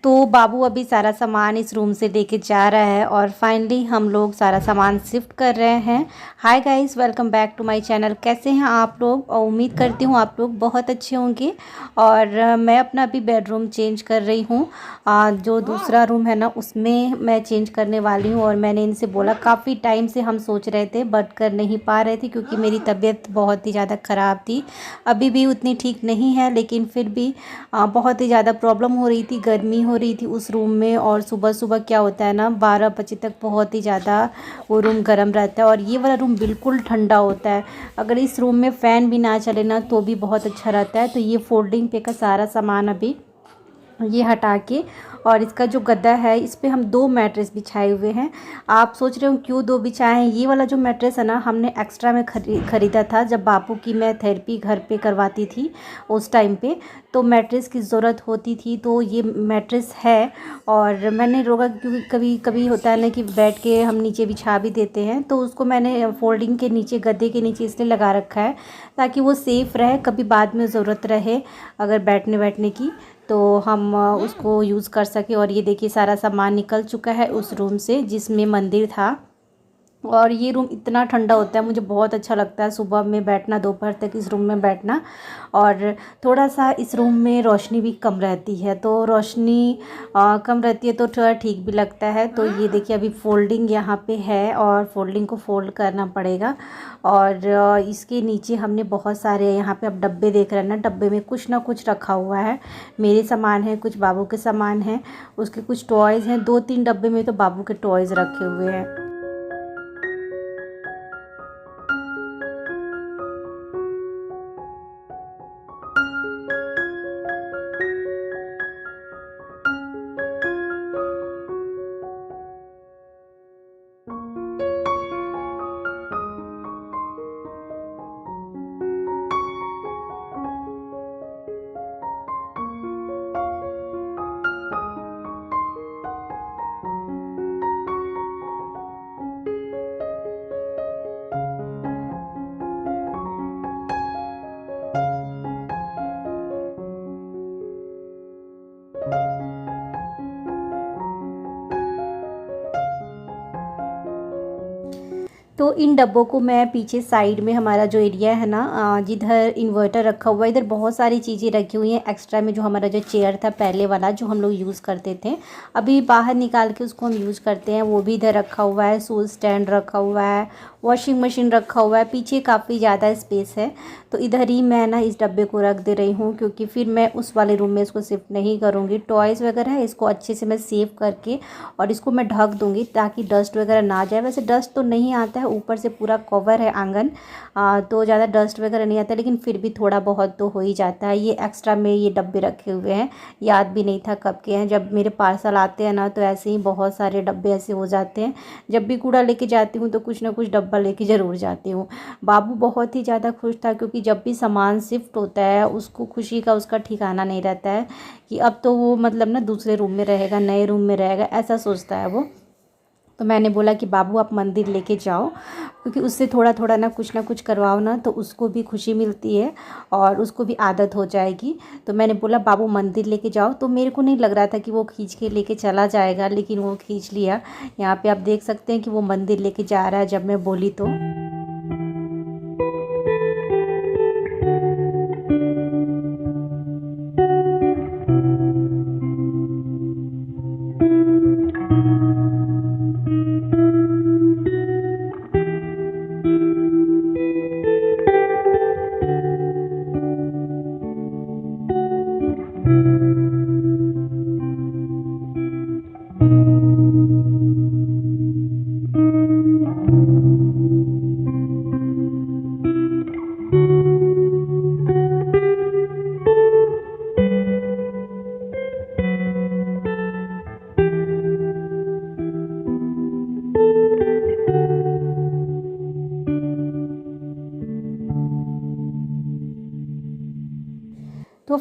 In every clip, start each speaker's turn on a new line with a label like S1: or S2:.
S1: तो बाबू अभी सारा सामान इस रूम से लेके जा रहा है और फाइनली हम लोग सारा सामान शिफ्ट कर रहे हैं। Hi guys, welcome back to my channel. कैसे हैं आप लोग? और उम्मीद करती हूँ आप लोग बहुत अच्छे होंगे। और मैं अपना अभी बेडरूम चेंज कर रही हूँ। जो दूसरा रूम है ना, उसमें मैं चेंज करने वाली हूँ। और मैंने इनसे बोला, काफ़ी टाइम से हम सोच रहे थे बट कर नहीं पा रहे थे क्योंकि मेरी तबीयत बहुत ही ज़्यादा ख़राब थी। अभी भी उतनी ठीक नहीं है, लेकिन फिर भी बहुत ही ज़्यादा प्रॉब्लम हो रही थी, गर्मी हो रही थी उस रूम में। और सुबह सुबह क्या होता है ना, 12 बजे तक बहुत ही ज़्यादा वो रूम गर्म रहता है और ये वाला रूम बिल्कुल ठंडा होता है। अगर इस रूम में फ़ैन भी ना चले ना तो भी बहुत अच्छा रहता है। तो ये फोल्डिंग पे का सारा सामान अभी ये हटा के, और इसका जो गद्दा है इस पे हम 2 मैट्रेस बिछाए हुए हैं। आप सोच रहे हो क्यों 2 बिछाए हैं? ये वाला जो मैट्रेस है ना, हमने एक्स्ट्रा में ख़रीदा था जब बापू की मैं थेरेपी घर पे करवाती थी उस टाइम पे। तो मैट्रेस की ज़रूरत होती थी, तो ये मैट्रेस है। और मैंने रोका क्योंकि कभी कभी होता है ना कि बैठ के हम नीचे बिछा भी देते हैं, तो उसको मैंने फोल्डिंग के नीचे, गद्दे के नीचे इसलिए लगा रखा है ताकि वो सेफ़ रहे, कभी बाद में ज़रूरत रहे अगर बैठने बैठने की तो हम उसको यूज़ कर सकें। और ये देखिए सारा सामान निकल चुका है उस रूम से जिसमें मंदिर था। और ये रूम इतना ठंडा होता है, मुझे बहुत अच्छा लगता है सुबह में बैठना, दोपहर तक इस रूम में बैठना। और थोड़ा सा इस रूम में रोशनी भी कम रहती है, तो रोशनी कम रहती है तो थोड़ा ठीक भी लगता है। तो ये देखिए अभी फोल्डिंग यहाँ पे है और फोल्डिंग को फोल्ड करना पड़ेगा। और इसके नीचे हमने बहुत सारे यहाँ पे अब डब्बे देख रहे हैं ना, डब्बे में कुछ ना कुछ रखा हुआ है। मेरे सामान है, कुछ बाबू के सामान हैं, उसके कुछ टॉयज़ हैं। 2-3 डब्बे में तो बाबू के टॉयज़ रखे हुए हैं। तो इन डब्बों को मैं पीछे साइड में, हमारा जो एरिया है ना, जिधर इन्वर्टर रखा हुआ है, इधर बहुत सारी चीज़ें रखी हुई हैं एक्स्ट्रा में। जो हमारा जो चेयर था पहले वाला, जो हम लोग यूज़ करते थे, अभी बाहर निकाल के उसको हम यूज़ करते हैं, वो भी इधर रखा हुआ है। शूज़ स्टैंड रखा हुआ है, वॉशिंग मशीन रखा हुआ है, पीछे काफ़ी ज़्यादा स्पेस है। तो इधर ही मैं ना इस डब्बे को रख दे रही हूँ क्योंकि फिर मैं उस वाले रूम में इसको शिफ्ट नहीं करूँगी। टॉयज़ वगैरह है, इसको अच्छे से मैं सेव करके और इसको मैं ढक दूँगी ताकि डस्ट वगैरह ना जाए। वैसे डस्ट तो नहीं आता है, ऊपर से पूरा कवर है आंगन, तो ज़्यादा डस्ट वगैरह नहीं आता, लेकिन फिर भी थोड़ा बहुत तो हो ही जाता है। ये एक्स्ट्रा में ये डब्बे रखे हुए हैं, याद भी नहीं था कब के हैं। जब मेरे पार्सल आते हैं ना तो ऐसे ही बहुत सारे डब्बे ऐसे हो जाते हैं। जब भी कूड़ा लेके जाती हूँ तो कुछ ना कुछ डब्बा लेके ज़रूर जाती हूँ। बाबू बहुत ही ज़्यादा खुश था क्योंकि जब भी सामान शिफ्ट होता है उसको खुशी का उसका ठिकाना नहीं रहता है कि अब तो वो मतलब ना दूसरे रूम में रहेगा, नए रूम में रहेगा, ऐसा सोचता है वो। तो मैंने बोला कि बाबू आप मंदिर लेके जाओ, क्योंकि उससे थोड़ा थोड़ा ना कुछ करवाओ ना तो उसको भी खुशी मिलती है और उसको भी आदत हो जाएगी। तो मैंने बोला बाबू मंदिर लेके जाओ। तो मेरे को नहीं लग रहा था कि वो खींच के लेके चला जाएगा, लेकिन वो खींच लिया। यहाँ पे आप देख सकते हैं कि वो मंदिर लेके जा रहा है जब मैं बोली तो।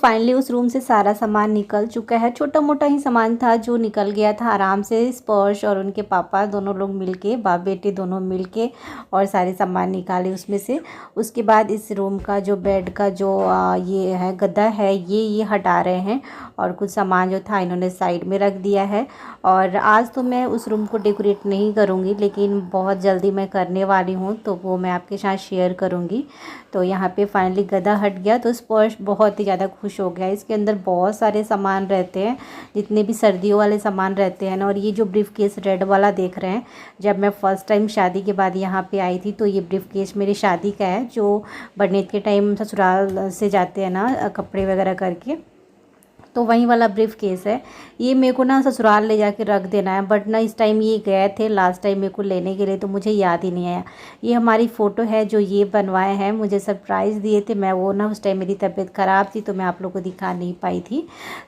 S1: फाइनली उस रूम से सारा सामान निकल चुका है। छोटा मोटा ही सामान था जो निकल गया था आराम से। स्पर्श और उनके पापा दोनों लोग मिलके, बाप बेटे दोनों मिलके और सारे सामान निकाले उसमें से। उसके बाद इस रूम का जो बेड का जो ये है गद्दा है ये हटा रहे हैं और कुछ सामान जो था इन्होंने साइड में रख दिया है। और आज तो मैं उस रूम को डेकोरेट नहीं करूँगी, लेकिन बहुत जल्दी मैं करने वाली हूँ, तो वो मैं आपके साथ शेयर करूँगी। तो यहाँ पे फाइनली गद्दा हट गया तो स्पर्श बहुत ही ज़्यादा खुश हो गया। इसके अंदर बहुत सारे सामान रहते हैं, जितने भी सर्दियों वाले सामान रहते हैं ना। और ये जो ब्रीफ केस रेड वाला देख रहे हैं, जब मैं फ़र्स्ट टाइम शादी के बाद यहाँ पे आई थी तो ये ब्रीफ केस मेरी शादी का है, जो बरनेत के टाइम ससुराल से जाते हैं ना कपड़े वगैरह करके, तो वही वाला ब्रीफ केस है। ये मेरे को ना ससुराल ले जाके रख देना है, बट ना इस टाइम ये गए थे लास्ट टाइम मेरे को लेने के लिए, तो मुझे याद ही नहीं आया। ये हमारी फ़ोटो है जो ये बनवाए हैं, मुझे सरप्राइज़ दिए थे। मैं वो ना उस टाइम मेरी तबीयत ख़राब थी तो मैं आप लोग को दिखा नहीं पाई थी,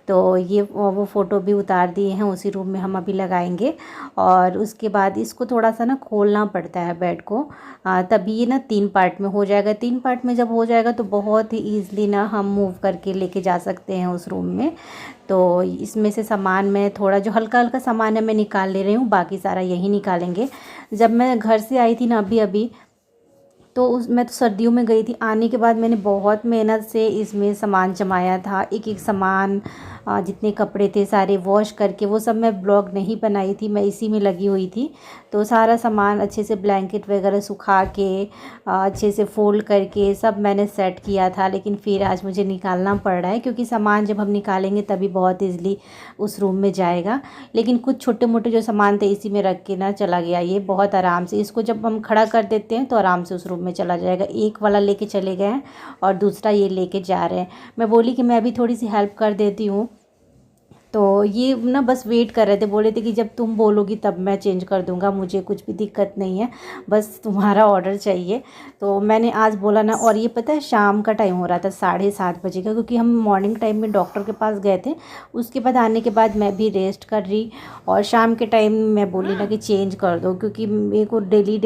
S1: तो ये वो फ़ोटो भी उतार दिए हैं, उसी रूम में हम अभी लगाएंगे। और उसके बाद इसको थोड़ा सा ना खोलना पड़ता है बेड को, तभी ये ना 3 पार्ट में हो जाएगा। 3 पार्ट में जब हो जाएगा तो बहुत ही ईज़िली ना हम मूव करके लेके जा सकते हैं उस रूम में। तो इसमें से सामान मैं थोड़ा जो हल्का हल्का सामान है मैं निकाल ले रही हूँ, बाकी सारा यही निकालेंगे। जब मैं घर से आई थी ना अभी तो मैं तो सर्दियों में गई थी, आने के बाद मैंने बहुत मेहनत से इसमें सामान जमाया था। एक एक सामान जितने कपड़े थे सारे वॉश करके, वो सब मैं ब्लॉग नहीं बनाई थी, मैं इसी में लगी हुई थी। तो सारा सामान अच्छे से ब्लैंकेट वगैरह सुखा के अच्छे से फ़ोल्ड करके सब मैंने सेट किया था। लेकिन फिर आज मुझे निकालना पड़ रहा है, क्योंकि सामान जब हम निकालेंगे तभी बहुत ईज़िली उस रूम में जाएगा। लेकिन कुछ छोटे मोटे जो सामान थे इसी में रख के ना चला गया ये बहुत आराम से। इसको जब हम खड़ा कर देते हैं तो आराम से उस रूम में चला जाएगा। एक वाला लेके चले गए हैं और दूसरा ये लेके जा रहे हैं। मैं बोली कि मैं अभी थोड़ी सी हेल्प कर देती हूँ, तो ये ना बस वेट कर रहे थे, बोले थे कि जब तुम बोलोगी तब मैं चेंज कर दूंगा, मुझे कुछ भी दिक्कत नहीं है, बस तुम्हारा ऑर्डर चाहिए। तो मैंने आज बोला ना। और ये पता है शाम का टाइम हो रहा था 7:30 बजे का, क्योंकि हम मॉर्निंग टाइम में डॉक्टर के पास गए थे। उसके बाद आने के बाद मैं भी रेस्ट कर रही, और शाम के टाइम मैं बोली ना कि चेंज कर दो, क्योंकि मेरे को डेली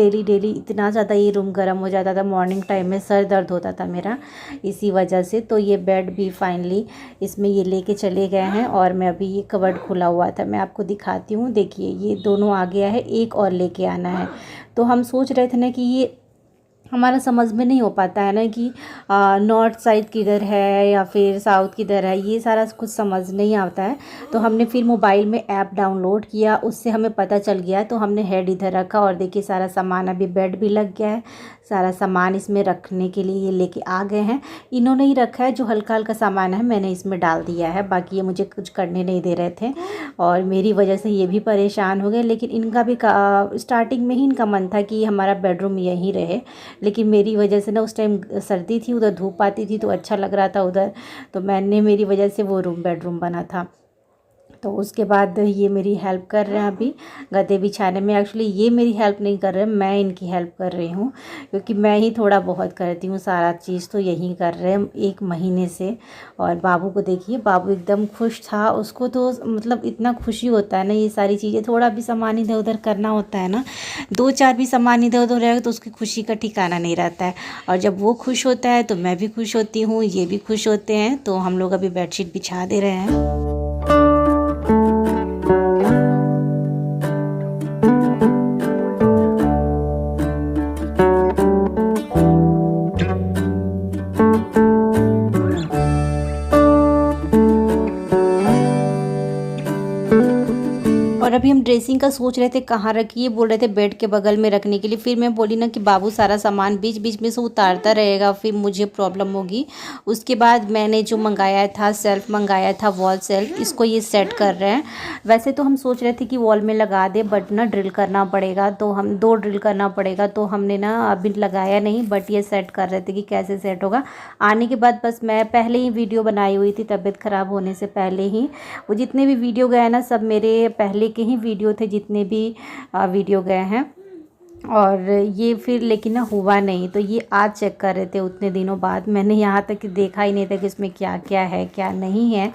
S1: इतना ज़्यादा ये रूम गर्म हो जाता था। मॉर्निंग टाइम में सर दर्द होता था मेरा इसी वजह से। तो ये बेड भी फाइनली इसमें ये लेके चले गए हैं, और मैं अभी ये कवर्ड खुला हुआ था, मैं आपको दिखाती हूँ। देखिए ये दोनों आ गया है, एक और लेके आना है। तो हम सोच रहे थे ना कि ये हमारा समझ में नहीं हो पाता है ना कि नॉर्थ साइड किधर है या फिर साउथ किधर है, ये सारा कुछ समझ नहीं आता है। तो हमने फिर मोबाइल में ऐप डाउनलोड किया, उससे हमें पता चल गया। तो हमने हेड इधर रखा और देखिए सारा सामान अभी बेड भी लग गया है। सारा सामान इसमें रखने के लिए ये लेके आ गए हैं। इन्होंने ही रखा है, जो हल्का हल्का सामान है मैंने इसमें डाल दिया है, बाकी ये मुझे कुछ करने नहीं दे रहे थे और मेरी वजह से ये भी परेशान हो गए। लेकिन इनका भी स्टार्टिंग में ही इनका मन था कि हमारा बेडरूम यहीं रहे, लेकिन मेरी वजह से ना उस टाइम सर्दी थी, उधर धूप आती थी तो अच्छा लग रहा था उधर, तो मैंने मेरी वजह से वो रूम बेडरूम बना था। तो उसके बाद ये मेरी हेल्प कर रहे हैं अभी गद्दे बिछाने में। एक्चुअली ये मेरी हेल्प नहीं कर रहे, मैं इनकी हेल्प कर रही हूँ, क्योंकि मैं ही थोड़ा बहुत करती हूँ, सारा चीज़ तो यही कर रहे हैं 1 महीने से। और बाबू को देखिए, बाबू एकदम खुश था, उसको तो मतलब इतना खुशी होता है ना ये सारी चीज़ें। थोड़ा भी सामान इधर उधर करना होता है ना, 2-4 भी सामान इधर उधर रहेगा तो उसकी खुशी का ठिकाना नहीं रहता है। और जब वो खुश होता है तो मैं भी खुश होती हूँ, ये भी खुश होते हैं। तो हम लोग अभी बेडशीट बिछा दे रहे हैं। और अभी हम ड्रेसिंग का सोच रहे थे कहाँ रखिए, बोल रहे थे बेड के बगल में रखने के लिए। फिर मैं बोली ना कि बाबू सारा सामान बीच बीच में से उतारता रहेगा, फिर मुझे प्रॉब्लम होगी। उसके बाद मैंने जो मंगाया था, सेल्फ मंगाया था, वॉल सेल्फ, इसको ये सेट कर रहे हैं। वैसे तो हम सोच रहे थे कि वॉल में लगा दे, बट ना ड्रिल करना पड़ेगा, तो हम 2 ड्रिल करना पड़ेगा, तो हमने ना अभी लगाया नहीं, बट ये सेट कर रहे थे कि कैसे सेट होगा। आने के बाद बस मैं पहले ही वीडियो बनाई हुई थी, तबीयत ख़राब होने से पहले ही। वो जितने भी वीडियो गए ना सब मेरे पहले के ही वीडियो थे, जितने भी वीडियो गए हैं। और ये फिर लेकिन ना हुआ नहीं, तो ये आज चेक कर रहे थे उतने दिनों बाद। मैंने यहाँ तक कि देखा ही नहीं था कि इसमें क्या क्या है क्या नहीं है।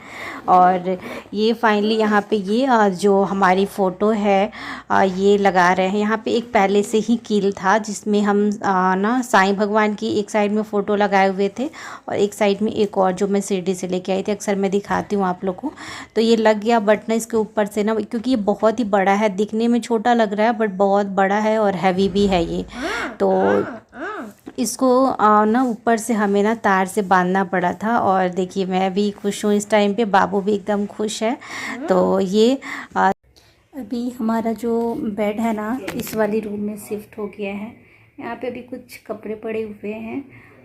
S1: और ये फाइनली यहाँ पे ये जो हमारी फ़ोटो है ये लगा रहे हैं। यहाँ पे एक पहले से ही कील था जिसमें हम ना साईं भगवान की एक साइड में फ़ोटो लगाए हुए थे और एक साइड में एक और जो मैं शिरडी से लेके आई थी, अक्सर मैं दिखाती हूँ आप लोग को। तो ये लग गया, बट ना इसके ऊपर से ना, क्योंकि ये बहुत ही बड़ा है, दिखने में छोटा लग रहा है बट बहुत बड़ा है और हैवी भी है ये। तो इसको ना ऊपर से हमें ना तार से बांधना पड़ा था। और देखिए मैं भी खुश हूँ इस टाइम पे, बाबू भी एकदम खुश है। तो ये अभी हमारा जो बेड है ना इस वाली रूम में शिफ्ट हो गया है। यहाँ पे अभी कुछ कपड़े पड़े हुए हैं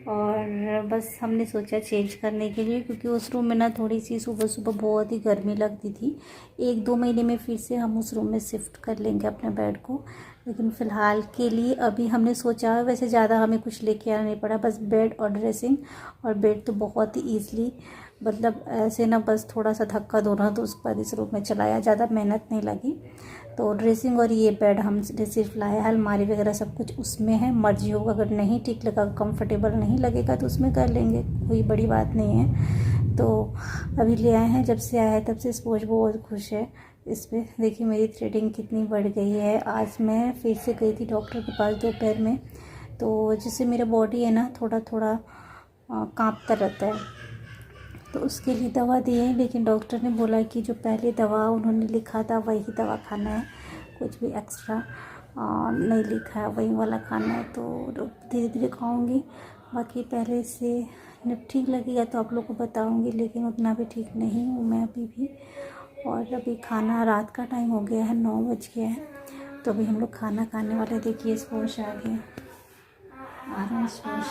S1: और बस हमने सोचा चेंज करने के लिए, क्योंकि उस रूम में ना थोड़ी सी सुबह सुबह बहुत ही गर्मी लगती थी। 1-2 महीने में फिर से हम उस रूम में शिफ्ट कर लेंगे अपने बेड को, लेकिन फ़िलहाल के लिए अभी हमने सोचा, वैसे ज़्यादा हमें कुछ लेके आना नहीं पड़ा, बस बेड और ड्रेसिंग। और बेड तो बहुत ही ईज़िली, मतलब ऐसे ना बस थोड़ा सा धक्का दोना तो उसके बाद इस रूम में चलाया, ज़्यादा मेहनत नहीं लगी। तो ड्रेसिंग और ये बेड हम सिर्फ लाया, अलमारी वगैरह सब कुछ उसमें है। मर्जी होगा, अगर नहीं ठीक लगा, कंफर्टेबल नहीं लगेगा तो उसमें कर लेंगे, कोई बड़ी बात नहीं है। तो अभी ले आए हैं, जब से आया है तब से स्पोर्च बहुत खुश है इस पर। देखिए मेरी थ्रेडिंग कितनी बढ़ गई है। आज मैं फिर से गई थी डॉक्टर के पास दोपहर में, तो जिससे मेरा बॉडी है ना थोड़ा थोड़ा काँपता रहता है, तो उसके लिए दवा दी है। लेकिन डॉक्टर ने बोला कि जो पहले दवा उन्होंने लिखा था वही दवा खाना है, कुछ भी एक्स्ट्रा नहीं लिखा है, वही वाला खाना है। तो धीरे धीरे खाऊंगी, बाकी पहले से जब ठीक लगेगा तो आप लोग को बताऊंगी, लेकिन उतना भी ठीक नहीं हूँ मैं अभी भी। और अभी खाना, रात का टाइम हो गया है, 9 बज गया है, तो अभी हम लोग खाना खाने वाले। देखिए स्पोर्श आ गया, आ रहा है स्पोर्श।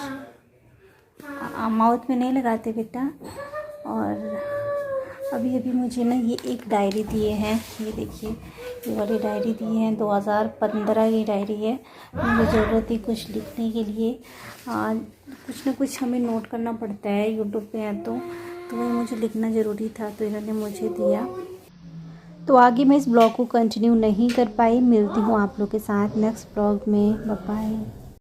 S1: माउथ में नहीं लगाते बेटा। और अभी अभी मुझे ना ये एक डायरी दिए हैं, ये देखिए ये वाली डायरी दी है, 2015 की डायरी है। मुझे ज़रूरत थी कुछ लिखने के लिए, कुछ ना कुछ हमें नोट करना पड़ता है यूट्यूब पे है, तो वही मुझे लिखना ज़रूरी था, तो इन्होंने मुझे दिया। तो आगे मैं इस ब्लॉग को कंटिन्यू नहीं कर पाई, मिलती हूँ आप लोग के साथ नेक्स्ट ब्लॉग में। Bye bye.